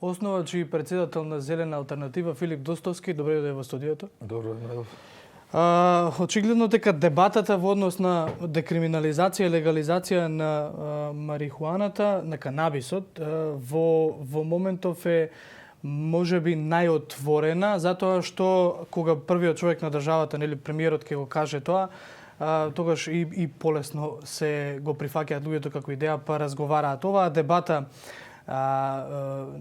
основач и председател на Зелена алтернатива Филип Достовски. Добре дојде во студиото. Добро, очигледно дека дебатата во однос на декриминализација и легализација на марихуаната, на канабисот, во моментов е можеби најотворена, затоа што кога првиот човек на државата, нели премиерот ќе го каже тоа, тогаш и полесно се го прифаќаат луѓето како идеја, па разговараат. Оваа дебата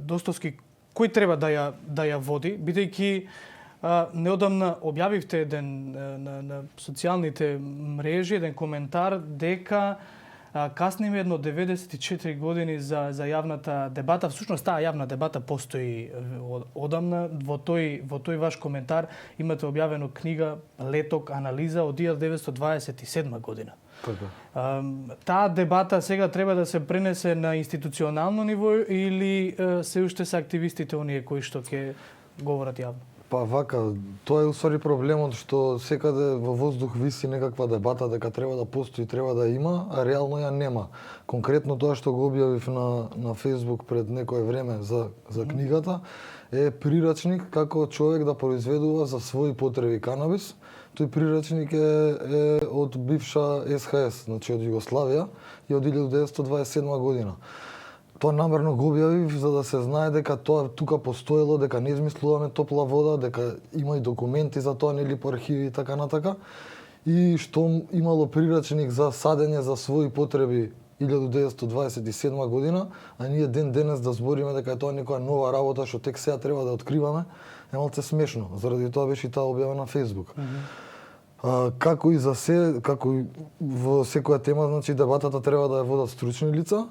Достовски кој треба да ја води, бидејќи неодамна објавивте еден на социјалните мрежи еден коментар дека касниме едно 94 години за јавната дебата. Всушност таа јавна дебата постои одамна. Во тој ваш коментар имате објавено книга Леток анализа од 1927 година. Таа дебата сега треба да се пренесе на институционално ниво или се уште се активистите оние кои што ќе говорат јавно? Па вака, тоа е усвари проблемот што секаде во воздух виси некаква дебата дека треба да постои, треба да има, а реално ја нема. Конкретно тоа што го објавив на Facebook пред некое време за книгата е прирачник како човек да произведува за своји потреби канабис. Тој прирачник е од бивша СХС, значи од Југославија и од 1927 година. Тоа намерно го објавив за да се знае дека тоа тука постоело, дека не измислуваме топла вода, дека има и документи за тоа, нели по архиви и така натака. И што имало прирачник за садење за своји потреби 1927 година, а ние ден денес да збориме дека е тоа некоја нова работа што тек сега треба да откриваме, е малце смешно. Заради тоа беше и таа објава на Facebook. Како и за се, како и во секоја тема, значи дебатата треба да ја водат стручни лица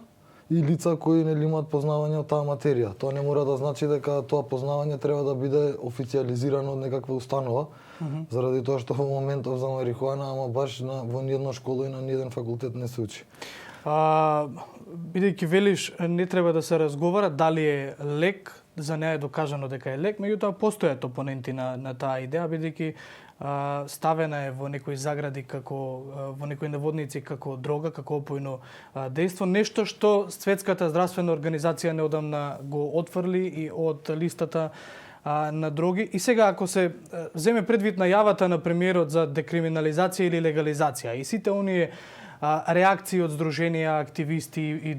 и лица кои нели имаат познавање од таа материја. Тоа не мора да значи дека тоа познавање треба да биде официјализирано од некаква установа, заради тоа што во моментов за марихуана, ама баш во ниедна школа и на ниеден факултет не се учи. Бидејќи велиш не треба да се разговара дали е лек, за неа е докажано дека е лек, меѓутоа постојат опоненти на таа идеја, бидејќи ставена е во некои загради како во некои наводници како дрога, како опојно дејство, нешто што Светската здравствена организација неодамна го отфрли и од листата на дроги. И сега ако се земе предвид најавата на премиерот за декриминализација или легализација и сите оние реакции од здруженија, активисти и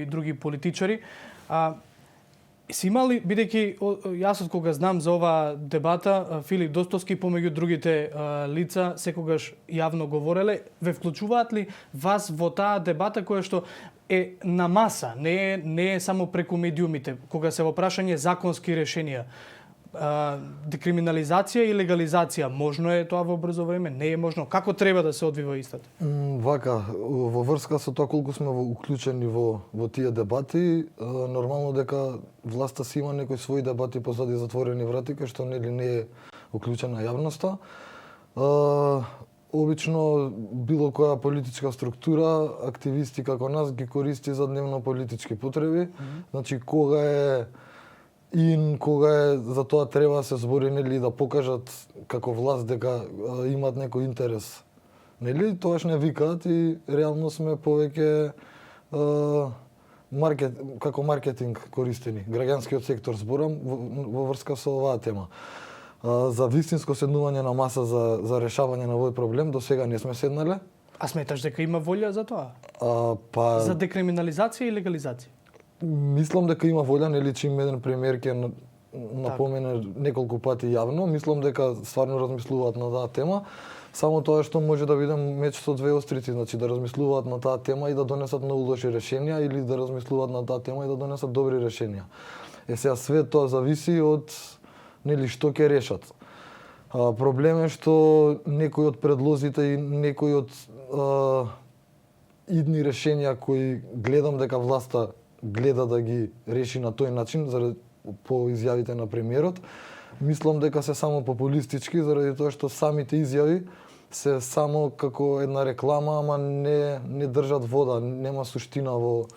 други политичари, си имали, бидејќи јас од кога знам за оваа дебата, Филип Достовски помеѓу другите лица секогаш јавно говореле, ве вклучуваат ли вас во таа дебата која што е на маса, не е само преку медиумите, кога се во прашање законски решенија? Декриминализација и легализација, можно е тоа во брзо време? Не е можно? Како треба да се одвива истата? Вака, во врска со тоа колку сме уклучени во тие дебати, нормално дека власта си има некои своји дебати позади затворени врати, кај што нели не е уклучена јавноста. Обично било која политичка структура, активисти како нас ги користи за дневно политички потреби. Значи кога е кога е за тоа треба да се збори, нели, да покажат како власт дека имаат некој интерес. Нели, тоаш не викаат и реално сме повеќе како маркетинг користени. Граѓанскиот сектор зборам во врска со оваа тема. За вистинско седнување на маса за решавање на овој проблем до сега не сме седнале. А сметаш дека има волја за тоа? За За декриминализација и легализација? Мислам дека има волја, нели, чим еден премиер ќе напомене неколку пати јавно, мислам дека стварно размислуваат на таа тема. Само тоа што може да биде меч со две острици, значи да размислуваат на таа тема и да донесат многу лоши решенија или да размислуваат на таа тема и да донесат добри решенија. Сега све тоа зависи од нели што ќе решат. Проблем е што некои од предлозите и некои од идни решенија кои гледам дека власта гледа да ги реши на тој начин заради по изјавите на премиерот, мислам дека се само популистички заради тоа што самите изјави се само како една реклама, ама не држат вода, нема суштина во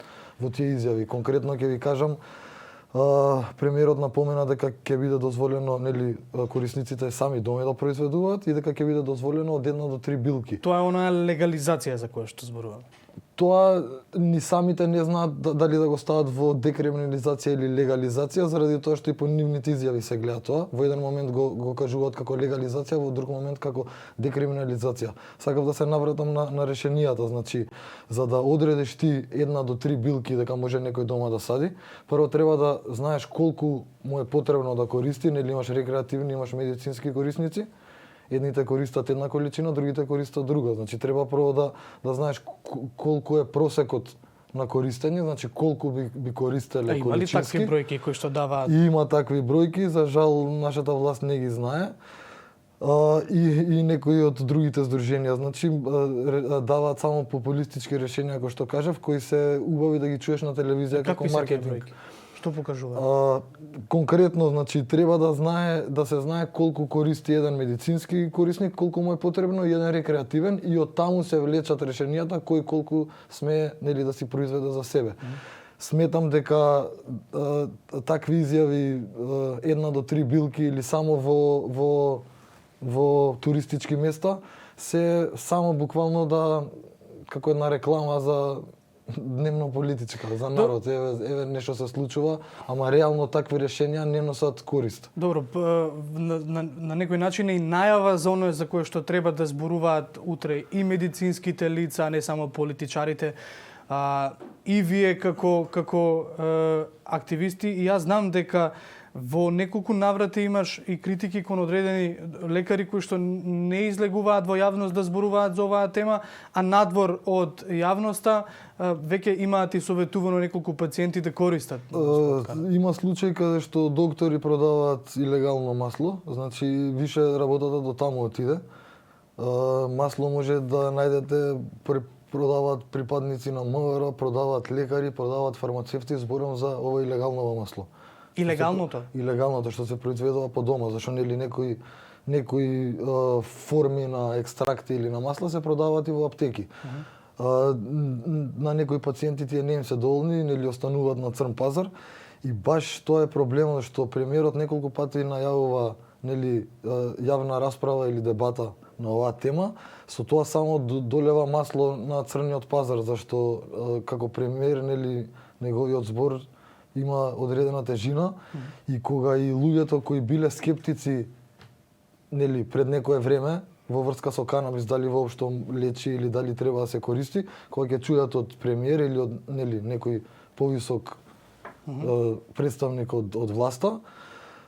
тие изјави. Конкретно ќе ви кажам, премиерот напомена дека ќе биде дозволено, нели, корисниците сами дома да произведуваат и дека ќе биде дозволено од 1 до 3 билки. Тоа е онаа легализација за која што зборуваме. тоа ни самите не знаат дали да го стават во декриминализација или легализација, заради тоа што и по нивните изјави се гледа тоа. Во еден момент го кажуваат како легализација, во друг момент како декриминализација. Сакав да се навратам на решенијата, значи за да одредиш ти 1 до 3 билки дека може некој дома да сади, прво треба да знаеш колку му е потребно да користи, нели имаш рекреативни, имаш медицински корисници. Едните користат една количина, другите користат друга. Значи треба прво да знаеш колку е просекот на користење, значи колку би користеле количински. Има ли такви бројки кои што даваат? Има такви бројки, за жал нашата власт не ги знае. И некои од другите здруженија, значи даваат само популистички решенија, кои што кажав, кои се убави да ги чуеш на телевизија како маркетинг. Што покажува? Конкретно, значи, треба да се знае колку користи еден медицински корисник, колку му е потребно и еден рекреативен, и од таму се влечат решенијата кој колку смее, нели, да си произведе за себе. Сметам дека такви изјави 1 до 3 билки или само во туристички места се само буквално како една реклама за дневно политичка, за народ, еве нешто се случува, ама реално такви решенија не носат корист. Добро, на некој начин е и најава за оној за кое што треба да зборуваат утре и медицинските лица, а не само политичарите, и вие како активисти, и јас знам дека во неколку наврати имаш и критики кон одредени лекари кои што не излегуваат во јавност да зборуваат за оваа тема, а надвор од јавноста веќе имаат и советувано неколку пациенти да користат. Има случаи каде што доктори продаваат илегално масло, значи више работата до таму отиде. Масло може да најдете продаваат припадници на МВР, продаваат лекари, продаваат фармацевти, зборам за ова илегалново масло. Илегалното? Илегалното што се произведува по дома, зашто нели некои форми на екстракти или на масла се продаваат и во аптеки. На некои пациенти тие не им се доволни, нели остануваат на црн пазар, и баш тоа е проблемот што премиерот неколку пати најавува, нели, јавна расправа или дебата на оваа тема, со тоа само долева масло на црниот пазар, зашто како премиер, нели, неговиот збор има одредена тежина, и кога и луѓето кои биле скептици, нели, пред некое време во врска со канабис, дали воопшто лечи или дали треба да се користи, кога ќе чујат од премиер или од, нели, некој повисок представник од власта,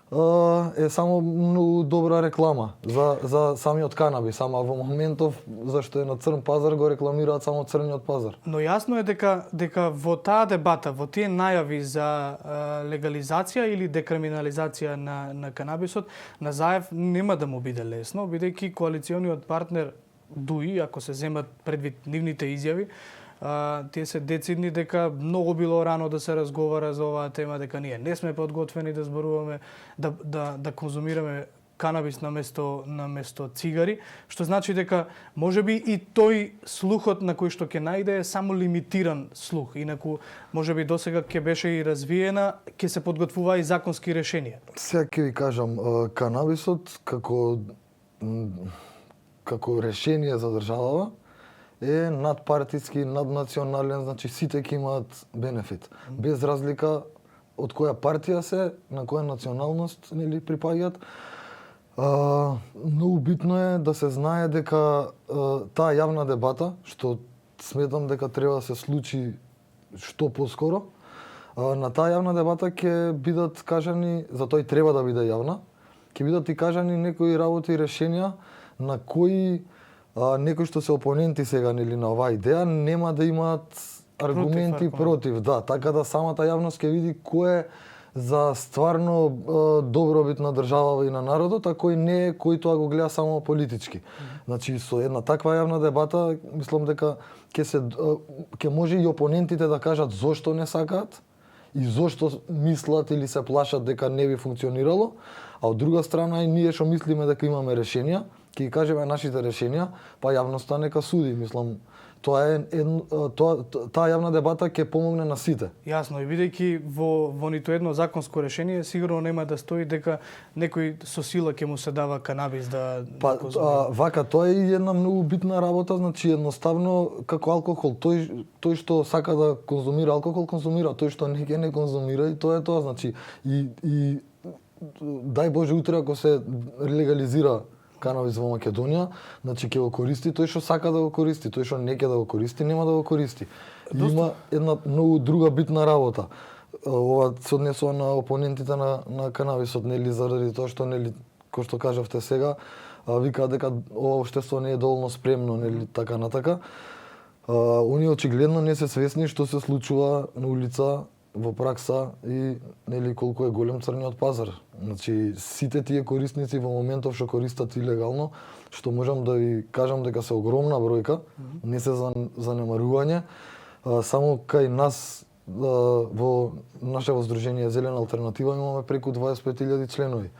е само многу добра реклама за самиот канабис, ама во моментов зашто е на црн пазар го рекламираат само црниот пазар. Но јасно е дека во таа дебата, во тие најави за легализација или декриминализација на канабисот, на Заев нема да му биде лесно, бидејќи коалициониот партнер ДУИ, ако се земат предвид нивните изјави, тие се децидни дека многу било рано да се разговара за оваа тема, дека ние не сме подготвени да зборуваме, да конзумираме канабис на место цигари, што значи дека можеби и тој слухот на кој што ќе најде е само лимитиран слух, инаку можеби досега ќе беше и развиена, ќе се подготвува и законски решенија. Сега ќе ви кажам, канабисот како решение за државава е надпартиски, наднационален, значи сите ќе имаат бенефит, без разлика од која партија се, на која националност, нели, припаѓаат. Многу битно е да се знае дека таа јавна дебата, што сметам дека треба да се случи што поскоро, на таа јавна дебата ќе бидат кажани, затоа и треба да биде јавна, ќе бидат и кажани некои работи и решенија на кои некои што се опоненти сега, нели, на оваа идеја нема да имаат аргументи против, да, така да самата јавност ќе види кој е за стварно добробит на државава и на народот, а кој не е, кој тоа го гледа само политички. Значи со една таква јавна дебата, мислам дека ќе може и опонентите да кажат зошто не сакаат и зошто мислат или се плашат дека не би функционирало, а од друга страна и ние што мислиме дека имаме решенија, ќе ги кажеме нашите решенија, па јавноста нека суди. Мислам, Тоа е таа јавна дебата ќе помогне на сите. Јасно, и бидејќи во ниту едно законско решение сигурно нема да стои дека некој со сила ќе му се дава канабис да вака тоа е и една многу битна работа, значи едноставно како алкохол, тој што сака да конзумира алкохол конзумира, тој што не конзумира и тоа е тоа, значи и дај Боже утре ако се легализира канабис во Македонија, значи ќе го користи тој што сака да го користи, тој што не ќе да го користи, нема да го користи. Има една многу друга битна работа. Ова се однесува на опонентите на канабисот, нели, заради тоа што, нели, кој што кажавте сега, викаат дека ова општество не е доволно спремно, нели, така натака. Оние очигледно не се свесни што се случува на улица во пракса и, нели, колку е голем црниот пазар. Значи, сите тие корисници во моментов што користат илегално, што можам да ви кажам дека се огромна бројка, не се занемарување, само кај нас во нашето здружение Зелена алтернатива имаме преку 25.000 членови.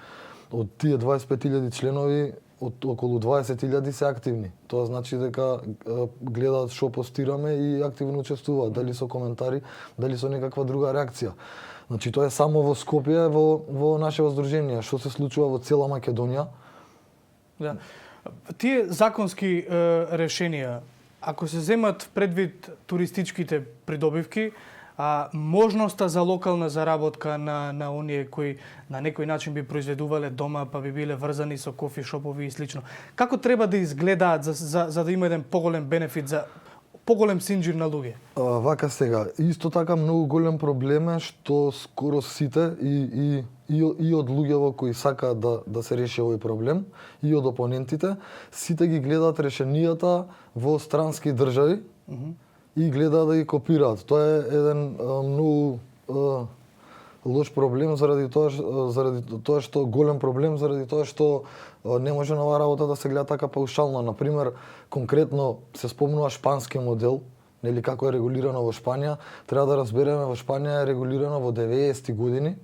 Од тие 25.000 членови, од околу 20.000 се активни. Тоа значи дека гледаат што постираме и активно учествуваат, дали со коментари, дали со некаква друга реакција. Значи тоа е само во Скопје, во нашето здружение, што се случува во цела Македонија. Да. Тие законски решенија, ако се земат предвид туристичките придобивки, можноста за локална заработка на оние кои на некој начин би произведувале дома, па би биле врзани со кофи шопови и слично. Како треба да изгледаат за да има еден поголем бенефит, за поголем синџир на луѓе? Вака сега, исто така многу голем проблем е што скоро сите и од луѓето кои сакаат да се реши овој проблем, и од опонентите, сите ги гледаат решенијата во странски држави, и гледаат да ги копираат. Тоа е еден многу лош проблем заради тоа што голем проблем заради тоа што не може на оваа работа да се гледа така паушално. Например, конкретно се спомнува шпански модел, нели како е регулирано во Шпанија. Треба да разбереме, во Шпанија е регулирано во 90-ти години,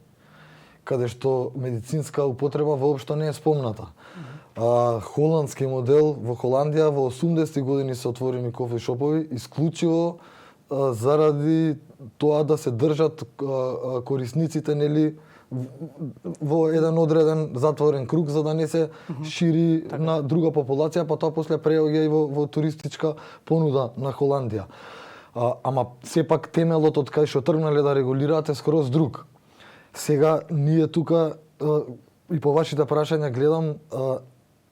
каде што медицинска употреба воопшто не е спомната. Холандски модел во Холандија во 80-ти години се отворени кофи шопови исклучиво заради тоа да се држат корисниците, нели, во еден одреден затворен круг за да не се шири на друга популација, па тоа после преоѓа и во туристичка понуда на Холандија. Ама сепак темелот од кај што тргнале да регулираат е скроз друг. Сега ние тука и по вашите прашања гледам,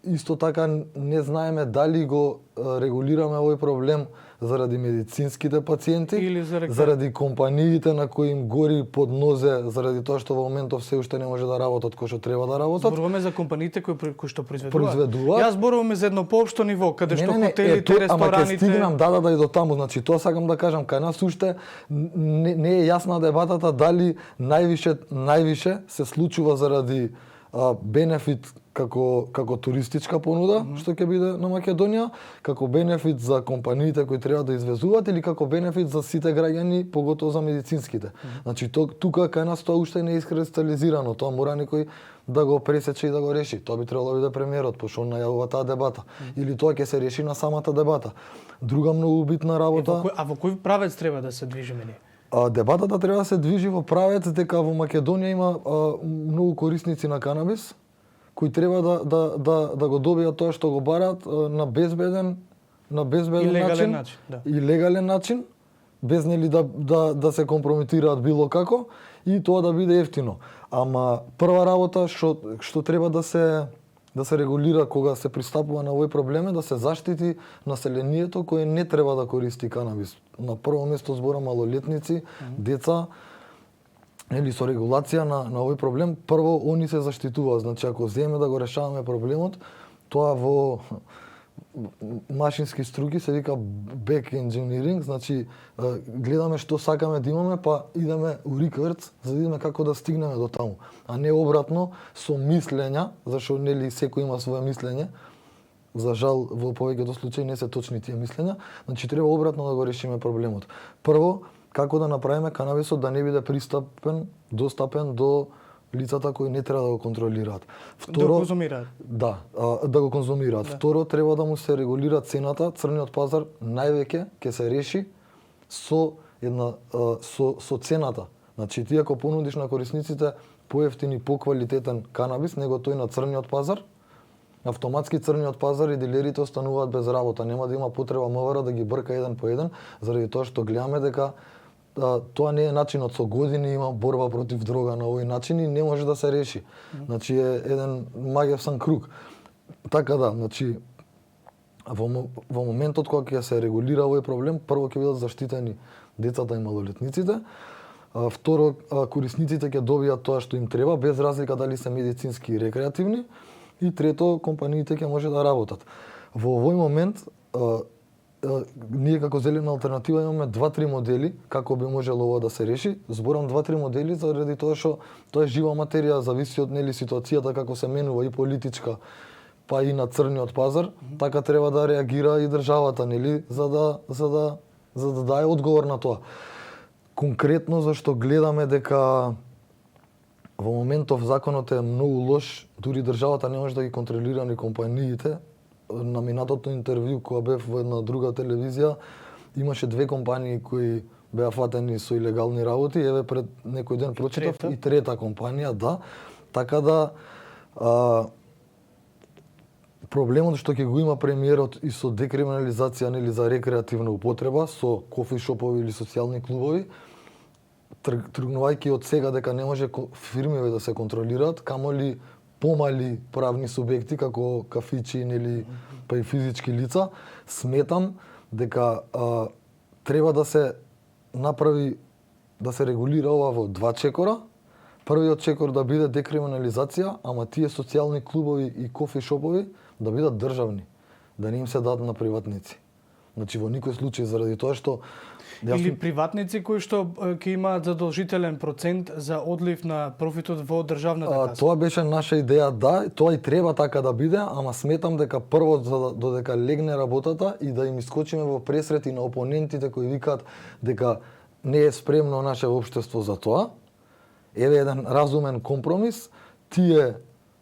исто така не знаеме дали го регулираме овој проблем заради медицинските пациенти, или заради компаниите на кои им гори под нозе, заради тоа што во моментов се уште не може да работат кој што треба да работат. Зборуваме за компаниите кои што произведуваат. Јас зборуваме за едно поопшто ниво, каде што хотелите, рестораните... Ама ќе стигнам и до таму. Значи, тоа сакам да кажам, кај нас уште не е јасна дебатата дали највише се случува заради бенефит како туристичка понуда, што ќе биде на Македонија, како бенефит за компаниите кои треба да извезуваат или како бенефит за сите граѓани, поготово за медицинските. Значи, тука кај нас тоа уште не е искристализирано, тоа мора некој да го пресече и да го реши. Тоа би требало да биде премиерот, пошто он најавува таа дебата. Или тоа ќе се реши на самата дебата. Друга многу битна работа... Во кој правец треба да се движиме ние? Дебатата треба да се движи во правец дека во Македонија има многу корисници на канабис, кои треба да го добијат тоа што го бараат на безбеден начин, и легален начин, без нели да се компрометираат било како, и тоа да биде ефтино. Ама прва работа што треба да се регулира кога се пристапува на овој проблем е да се заштити населението кое не треба да користи канабис. На прво место збора малолетници, деца, или со регулација на овој проблем, прво они се заштитуваат. Значи, ако земеме да го решаваме проблемот, тоа во машински струки се вика back engineering, значи гледаме што сакаме да имаме, па идеме у рикверц за да видиме како да стигнеме до таму, а не обратно со мислења, зашто нели секој има свое мислење. За жал во повеќето случаи не се точни тие мислења, значи треба обратно да го решиме проблемот. Прво, како да направиме канабисот да не биде достапен до лицата кои не треба да го контролираат. Да го конзумираат. Да, да го конзумираат. Да. Второ, треба да му се регулира цената. Црниот пазар највеќе ќе се реши со со цената. Значи ти ако понудиш на корисниците поевтин и поквалитетен канабис него тој на црниот пазар, автоматски црниот пазар и дилерите остануваат без работа. Нема да има потреба МВР да ги брка еден по еден, заради тоа што гледаме дека тоа не е начинот. Со години има борба против дрога на овој начин и не може да се реши. Значи е еден магевсан круг. Така да, значи во моментот кога ќе се регулира овој проблем, прво ќе бидат заштитени децата и малолетниците, второ корисниците ќе добијат тоа што им треба без разлика дали се медицински и рекреативни, и трето компаниите ќе може да работат. Во овој момент ние како зелена алтернатива имаме 2-3 модели како би можело ова да се реши. Зборам 2-3 модели заради тоа што тоа е жива материја, зависи од нели ситуацијата како се менува и политичка, па и на црниот пазар, така треба да реагира и државата, нели, за да даде одговор на тоа. Конкретно зашто гледаме дека во моментов законот е многу лош, дури државата не може да ги контролира ни компаниите. На минатото интервју кога бев во една друга телевизија, имаше 2 компании кои беа фатени со илегални работи, еве пред некој ден прочитав и трета компанија, да. Така да проблемот што ќе го има премиерот и со декриминализација нели за рекреативна употреба со кофи-шопови или социјални клубови, тргнувајќи од сега дека не може фирмиве да се контролираат, камоли помали правни субјекти како кафичи или па и физички лица, сметам дека треба да се направи, да се регулира ова во 2 чекора. Првиот чекор да биде декриминализација, ама тие социјални клубови и кофи-шопови да бидат државни, да не им се дадат на приватници. Значи во никој случај заради тоа што или приватници кои што ќе имаат задолжителен процент за одлив на профитот во државната каса. Тоа беше наша идеја, да, тоа и треба така да биде, ама сметам дека прво додека легне работата и да им искочиме во пресрет и на опонентите кои викаат дека не е спремно наше општество за тоа, еве еден разумен компромис, тие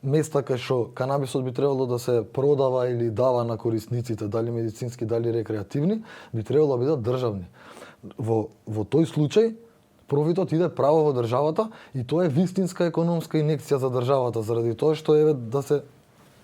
места кај што канабисот би требало да се продава или дава на корисниците, дали медицински, дали рекреативни, би требало да бидат државни. Во тој случај профитот иде право во државата и тоа е вистинска економска инекција за државата, заради тоа што еве да се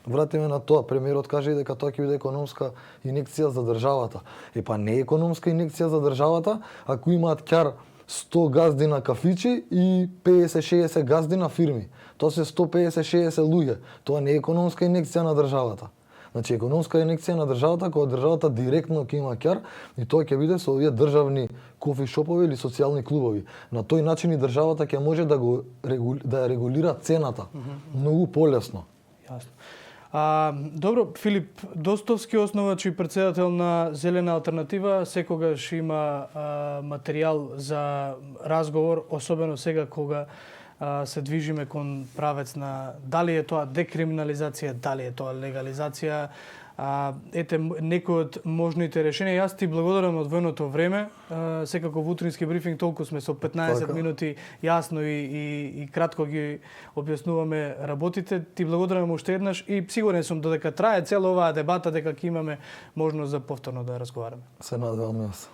вратиме на тоа, премиерот каже и дека тоа ќе биде економска инекција за државата. Па не е економска инекција за државата ако имаат ќар 100 газди на кафичи и 50-60 газди на фирми. Тоа се 150-60 луѓе. Тоа не е економска инекција на државата. Значи економска инекција на државата кога државата директно ќе има ќар и тоа ќе биде со овие државни кофи-шопови или социјални клубови. На тој начин и државата ќе може да ја регулира цената многу полесно. Јасно. Добро, Филип Достовски, основач и претседател на Зелена алтернатива, секогаш има материјал за разговор, особено сега кога се движиме кон правец на дали е тоа декриминализација, дали е тоа легализација. Ете некои од можните решенија. Јас ти благодарам од војното време. Секако во утрински брифинг толку сме со 15 минути јасно и кратко ги објаснуваме работите. Ти благодарам уште еднаш и сигурен сум додека трае цела оваа дебата дека ќе имаме можност за повторно да разговараме. Се надевам јас.